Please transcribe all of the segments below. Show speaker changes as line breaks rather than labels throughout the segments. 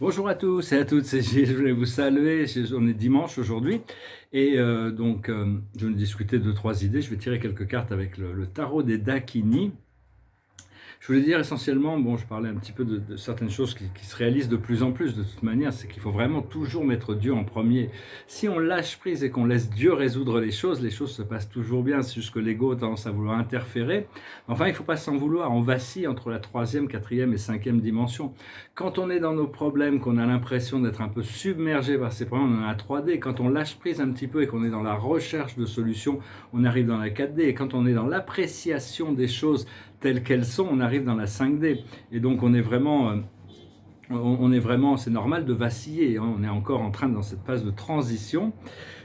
Bonjour à tous et à toutes, c'est Gilles, je voulais vous saluer, on est dimanche aujourd'hui et je vais discuter de trois idées, je vais tirer quelques cartes avec le tarot des Dakini. Je voulais dire essentiellement, bon, je parlais un petit peu de certaines choses qui se réalisent de plus en plus de toute manière, c'est qu'il faut vraiment toujours mettre Dieu en premier. Si on lâche prise et qu'on laisse Dieu résoudre les choses se passent toujours bien, c'est juste que l'ego a tendance à vouloir interférer. Enfin, il ne faut pas s'en vouloir, on vacille entre la troisième, quatrième et cinquième dimension. Quand on est dans nos problèmes, qu'on a l'impression d'être un peu submergé par ces problèmes, on est en 3D. Quand on lâche prise un petit peu et qu'on est dans la recherche de solutions, on arrive dans la 4D. Et quand on est dans l'appréciation des choses telles qu'elles sont, on arrive dans la 5D. Et donc on est vraiment, c'est normal de vaciller, hein. On est encore en train dans cette phase de transition.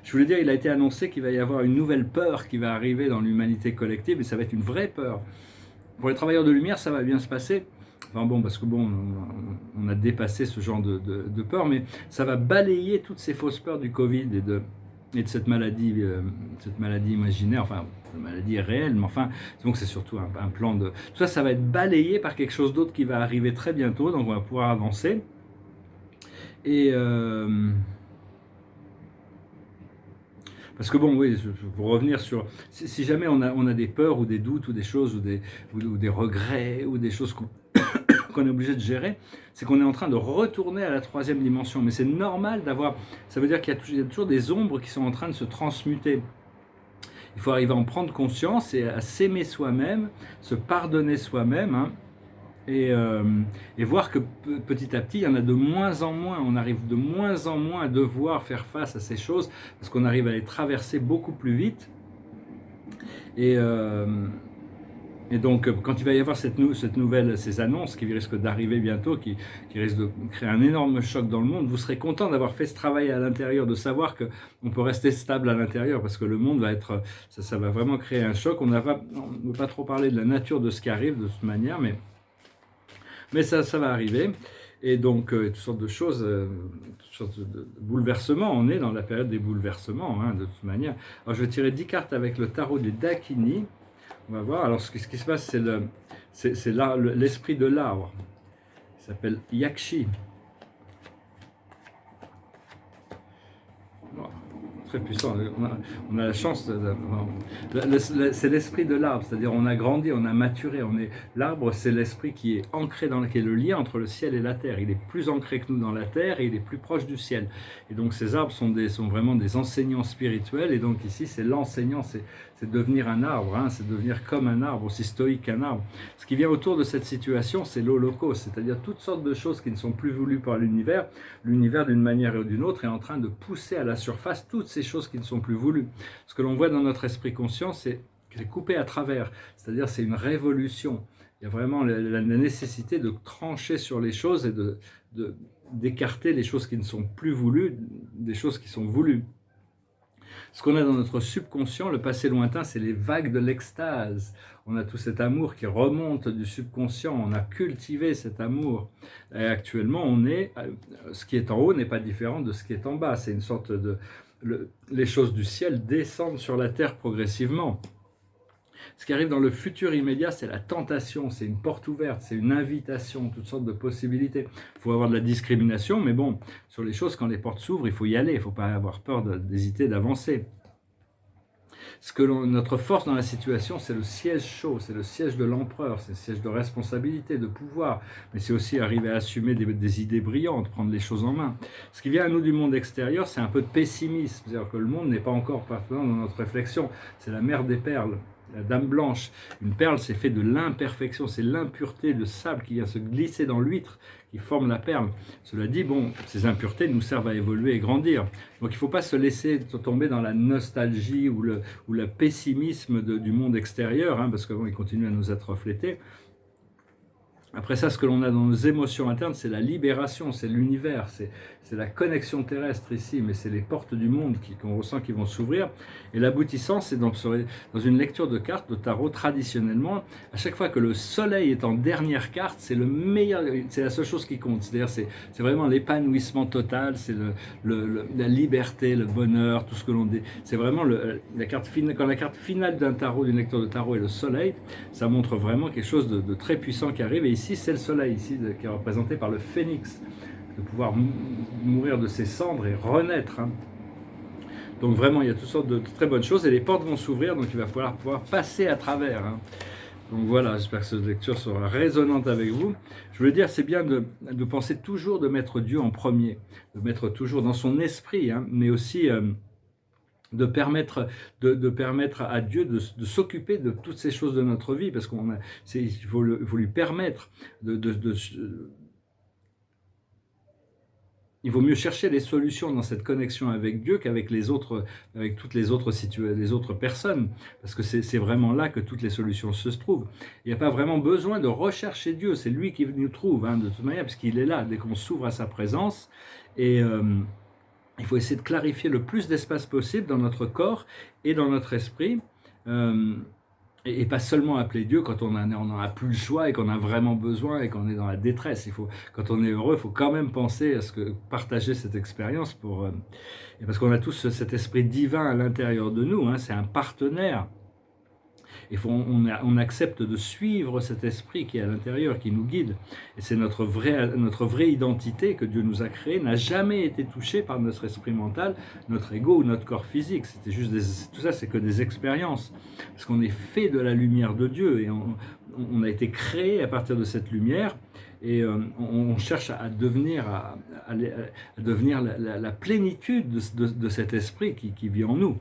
Je voulais dire, il a été annoncé qu'il va y avoir une nouvelle peur qui va arriver dans l'humanité collective, et ça va être une vraie peur. Pour les travailleurs de lumière, ça va bien se passer. Enfin bon, parce que bon, on a dépassé ce genre de peur, mais ça va balayer toutes ces fausses peurs du Covid et de cette maladie imaginaire, enfin, la maladie est réelle, mais enfin, donc c'est surtout un plan de... Tout ça, ça va être balayé par quelque chose d'autre qui va arriver très bientôt, donc on va pouvoir avancer. Et... parce que bon, oui, pour revenir sur... Si jamais on a des peurs ou des doutes ou des choses ou des regrets ou des choses qu'on est obligé de gérer, c'est qu'on est en train de retourner à la troisième dimension. Mais c'est normal d'avoir... Ça veut dire qu'il y a toujours des ombres qui sont en train de se transmuter. Il faut arriver à en prendre conscience et à s'aimer soi-même, se pardonner soi-même, hein, et voir que petit à petit, il y en a de moins en moins. On arrive de moins en moins à devoir faire face à ces choses parce qu'on arrive à les traverser beaucoup plus vite. Et donc, quand il va y avoir cette nouvelle, ces annonces qui risquent d'arriver bientôt, qui risquent de créer un énorme choc dans le monde, vous serez content d'avoir fait ce travail à l'intérieur, de savoir qu'on peut rester stable à l'intérieur, parce que le monde va être, ça va vraiment créer un choc. On ne veut pas trop parler de la nature de ce qui arrive de toute manière, mais ça va arriver. Et donc, toutes sortes de choses, toutes sortes de bouleversements. On est dans la période des bouleversements, hein, de toute manière. Alors, je vais tirer 10 cartes avec le tarot des Dakini. On va voir. Alors, ce qui se passe, c'est l'esprit de l'arbre. Il s'appelle Yakshi. Très puissant. On a la chance. C'est l'esprit de l'arbre, c'est-à-dire on a grandi, on a maturé. L'arbre, c'est l'esprit qui est ancré qui est le lien entre le ciel et la terre. Il est plus ancré que nous dans la terre et il est plus proche du ciel. Et donc ces arbres sont vraiment des enseignants spirituels. Et donc ici, c'est l'enseignant, c'est devenir un arbre, hein, c'est devenir comme un arbre, aussi stoïque qu'un arbre. Ce qui vient autour de cette situation, c'est l'holocauste, c'est-à-dire toutes sortes de choses qui ne sont plus voulues par l'univers. L'univers, d'une manière ou d'une autre, est en train de pousser à la surface toutes ces choses qui ne sont plus voulues. Ce que l'on voit dans notre esprit conscient, c'est coupé à travers, c'est-à-dire c'est une révolution. Il y a vraiment la nécessité de trancher sur les choses et d'écarter les choses qui ne sont plus voulues, des choses qui sont voulues. Ce qu'on a dans notre subconscient, le passé lointain, c'est les vagues de l'extase. On a tout cet amour qui remonte du subconscient, on a cultivé cet amour. Et actuellement, ce qui est en haut n'est pas différent de ce qui est en bas. C'est une sorte de... les choses du ciel descendent sur la terre progressivement. Ce qui arrive dans le futur immédiat, c'est la tentation, c'est une porte ouverte, c'est une invitation, toutes sortes de possibilités. Il faut avoir de la discrimination, mais bon, sur les choses, quand les portes s'ouvrent, il faut y aller, il ne faut pas avoir peur d'hésiter, d'avancer. Notre force dans la situation, c'est le siège chaud, c'est le siège de l'empereur, c'est le siège de responsabilité, de pouvoir, mais c'est aussi arriver à assumer des idées brillantes, prendre les choses en main. Ce qui vient à nous du monde extérieur, c'est un peu de pessimisme, c'est-à-dire que le monde n'est pas encore parfait dans notre réflexion, c'est la mer des perles. La dame blanche, une perle, c'est fait de l'imperfection, c'est l'impureté, le sable qui vient se glisser dans l'huître qui forme la perle. Cela dit, bon, ces impuretés nous servent à évoluer et grandir. Donc il ne faut pas se laisser tomber dans la nostalgie ou le pessimisme du monde extérieur, hein, parce que bon, il continue à nous être reflété. Après ça, ce que l'on a dans nos émotions internes, c'est la libération, c'est l'univers, c'est la connexion terrestre ici, mais c'est les portes du monde qu'on ressent qui vont s'ouvrir. Et l'aboutissant, c'est dans une lecture de cartes, de tarot, traditionnellement, à chaque fois que le soleil est en dernière carte, c'est le meilleur, c'est la seule chose qui compte. C'est-à-dire, c'est vraiment l'épanouissement total, c'est la liberté, le bonheur, tout ce que l'on dit. C'est vraiment la carte finale. Quand la carte finale d'un tarot, d'une lecture de tarot est le soleil, ça montre vraiment quelque chose de très puissant qui arrive. Et ici, c'est le soleil, ici, qui est représenté par le phénix. de pouvoir mourir de ses cendres et renaître. Hein. Donc vraiment, il y a toutes sortes de très bonnes choses et les portes vont s'ouvrir, donc il va falloir pouvoir passer à travers. Hein. Donc voilà, j'espère que cette lecture sera résonante avec vous. Je veux dire, c'est bien de penser toujours de mettre Dieu en premier, de mettre toujours dans son esprit, hein, mais aussi de permettre à Dieu de s'occuper de toutes ces choses de notre vie, parce il faut lui permettre il vaut mieux chercher les solutions dans cette connexion avec Dieu qu'avec toutes les autres personnes, parce que c'est vraiment là que toutes les solutions se trouvent. Il n'y a pas vraiment besoin de rechercher Dieu, c'est lui qui nous trouve, hein, de toute manière, parce qu'il est là dès qu'on s'ouvre à sa présence, et il faut essayer de clarifier le plus d'espace possible dans notre corps et dans notre esprit, et pas seulement appeler Dieu quand on n'en a plus le choix et qu'on a vraiment besoin et qu'on est dans la détresse. Quand on est heureux, il faut quand même penser à partager cette expérience parce qu'on a tous cet esprit divin à l'intérieur de nous, hein, c'est un partenaire. On accepte de suivre cet esprit qui est à l'intérieur, qui nous guide. Et c'est notre vraie identité que Dieu nous a créée, n'a jamais été touchée par notre esprit mental, notre ego ou notre corps physique. C'était juste tout ça, c'est que des expériences. Parce qu'on est fait de la lumière de Dieu et on a été créé à partir de cette lumière. Et on cherche à devenir la plénitude de cet esprit qui vit en nous.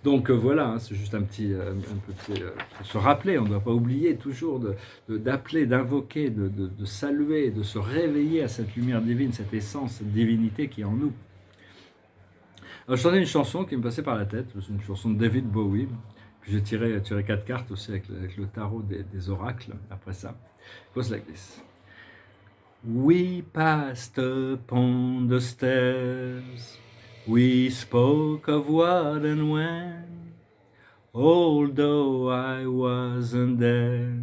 Donc voilà, hein, c'est juste un petit pour se rappeler, on ne doit pas oublier toujours d'appeler, d'invoquer, de saluer, de se réveiller à cette lumière divine, cette essence, cette divinité qui est en nous. Alors, je chantais une chanson qui me passait par la tête, c'est une chanson de David Bowie, puis j'ai tiré 4 cartes aussi avec le tarot des oracles, après ça. It goes like this. We passed upon the stairs. We spoke of what and when, although I wasn't there.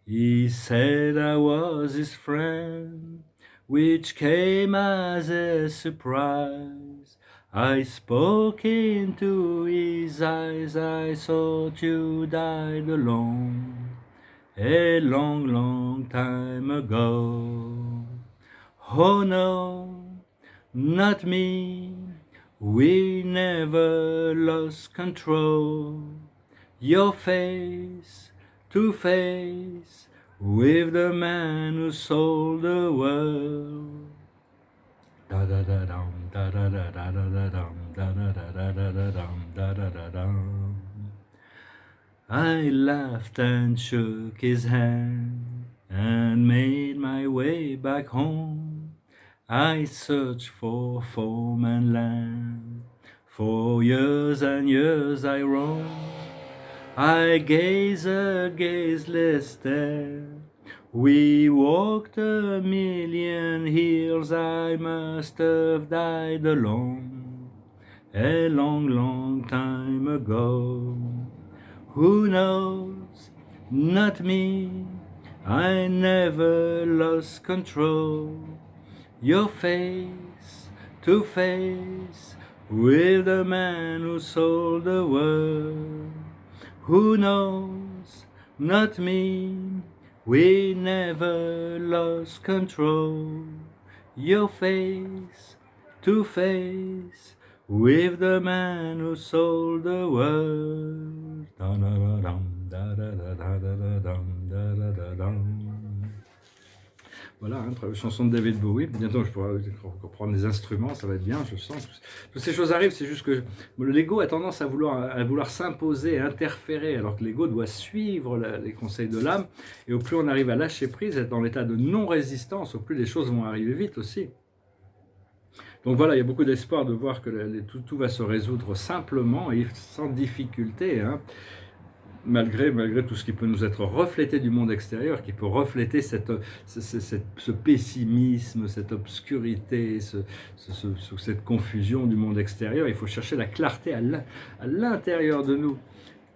He said I was his friend, which came as a surprise. I spoke into his eyes, I thought you died alone, a long, long time ago. Oh no, not me, we never lost control. Your face to face with the man who sold the world. Da da da dum, da da da da da da dum, da da da da da da dum, da da da dum. I laughed and shook his hand and made my way back home. I searched for foam and land, for years and years I roamed. I gazed a gazeless stare. We walked a million hills, I must have died alone, a long, long time ago. Who knows? Not me, I never lost control. Your face to face with the man who sold the world. Who knows? Not me, we never lost control. Your face to face with the man who sold the world. Da-da-da-dum, da-da-da-da-da-dum, da-da-da-dum. Voilà, hein, chanson de David Bowie. Bientôt, je pourrai reprendre des instruments, ça va être bien, je sens. Toutes ces choses arrivent, c'est juste que l'ego a tendance à vouloir s'imposer, interférer, alors que l'ego doit suivre les conseils de l'âme. Et au plus on arrive à lâcher prise, être dans l'état de non-résistance, au plus les choses vont arriver vite aussi. Donc voilà, il y a beaucoup d'espoir de voir que tout va se résoudre simplement et sans difficulté, hein. Malgré tout ce qui peut nous être reflété du monde extérieur, qui peut refléter ce pessimisme, cette obscurité, cette confusion du monde extérieur. Il faut chercher la clarté à l'intérieur de nous.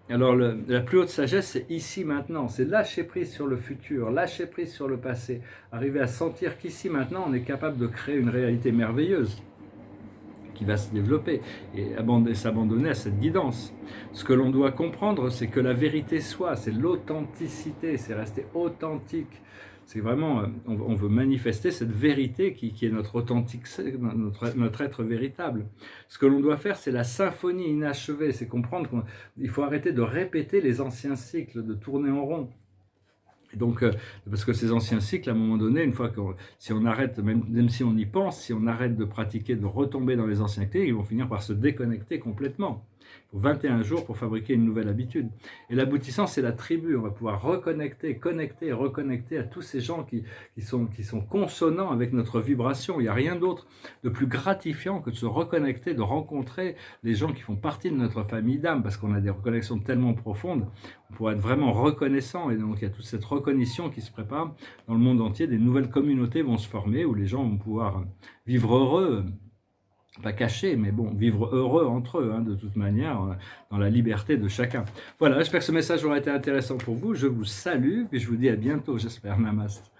Alors la plus haute sagesse, c'est ici maintenant, c'est lâcher prise sur le futur, lâcher prise sur le passé, arriver à sentir qu'ici maintenant on est capable de créer une réalité merveilleuse qui va se développer et s'abandonner à cette guidance. Ce que l'on doit comprendre, c'est que la vérité soit, c'est l'authenticité, c'est rester authentique, C'est vraiment, on veut manifester cette vérité qui est notre authentique, notre être véritable. Ce que l'on doit faire, c'est la symphonie inachevée, c'est comprendre qu'il faut arrêter de répéter les anciens cycles, de tourner en rond. Et donc, parce que ces anciens cycles, à un moment donné, une fois que si on arrête, même si on y pense, si on arrête de pratiquer, de retomber dans les anciens cycles, ils vont finir par se déconnecter complètement. Il faut 21 jours pour fabriquer une nouvelle habitude. Et l'aboutissant, c'est la tribu. On va pouvoir reconnecter, connecter et reconnecter à tous ces gens qui sont consonants avec notre vibration. Il n'y a rien d'autre de plus gratifiant que de se reconnecter, de rencontrer les gens qui font partie de notre famille d'âme, parce qu'on a des reconnexions tellement profondes. On pourrait être vraiment reconnaissant. Et donc, il y a toute cette reconnaissance qui se prépare dans le monde entier. Des nouvelles communautés vont se former où les gens vont pouvoir vivre heureux, pas cachés, mais bon, vivre heureux entre eux, de toute manière, dans la liberté de chacun. Voilà, j'espère que ce message aura été intéressant pour vous. Je vous salue et je vous dis à bientôt, j'espère. Namaste.